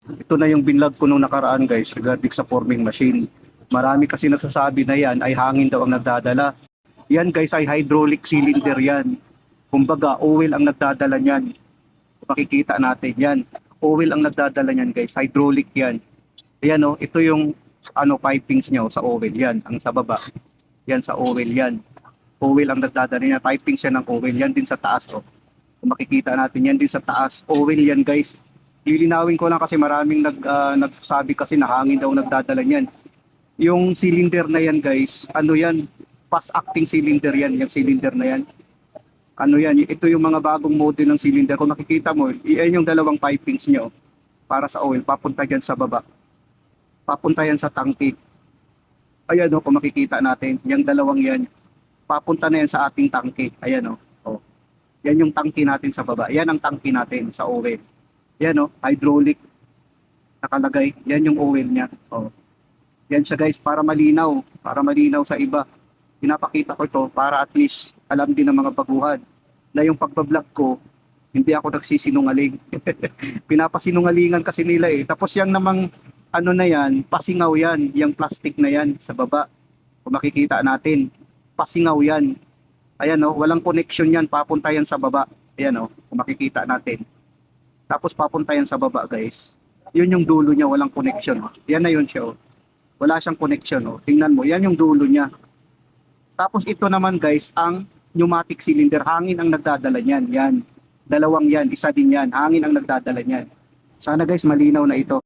Ito na yung binlog ko nung nakaraan guys regarding sa forming machine. Marami kasi nagsasabi na yan ay hangin daw ang nagdadala. Yan guys ay hydraulic cylinder yan. Kumbaga oil ang nagdadala niyan. Makikita natin yan. Oil ang nagdadala niyan guys, hydraulic yan. Ayan oh, ito yung ano pipings niya oh, sa oil yan, ang sa baba. Yan sa oil yan. Oil ang nagdadala niya, pipings yan ng oil yan din sa taas oh. Kung makikita natin yan din sa taas, oil yan guys. Lilinawin ko lang kasi maraming nagsasabi kasi na hangin daw nagdadala niyan. Yung cylinder na yan guys, ano yan, fast acting cylinder yan, yung cylinder na yan. Ano yan, ito yung mga bagong model ng cylinder. Kung makikita mo, yan yung dalawang pipings nyo para sa oil, papunta yan sa baba. Papunta yan sa tangke. Ayan o, kung makikita natin, yung dalawang yan, papunta na yan sa ating tangke. Ayan o. Oh. Yan yung tangke natin sa baba. Yan ang tangke natin sa oil. Yan o, hydraulic nakalagay. Yan yung oil niya. Oh. Yan siya guys, para malinaw sa iba. Pinapakita ko ito para at least alam din ng mga baguhan na yung pagbablog ko, hindi ako nagsisinungaling. Pinapasinungalingan kasi nila eh. Tapos yung namang ano na yan, pasingaw yan, yung plastic na yan sa baba. Kung makikita natin, pasingaw yan. Ayan o, walang connection yan, papunta yan sa baba. Ayan o, kung makikita natin. Tapos papunta yan sa baba guys. Yun yung dulo niya, walang connection. Yan na yun siya o. Wala siyang connection o. Tingnan mo, yan yung dulo niya. Tapos ito naman guys, ang pneumatic cylinder, hangin ang nagdadala niyan. Yan. Dalawang yan, isa din yan. Hangin ang nagdadala niyan. Sana guys malinaw na ito.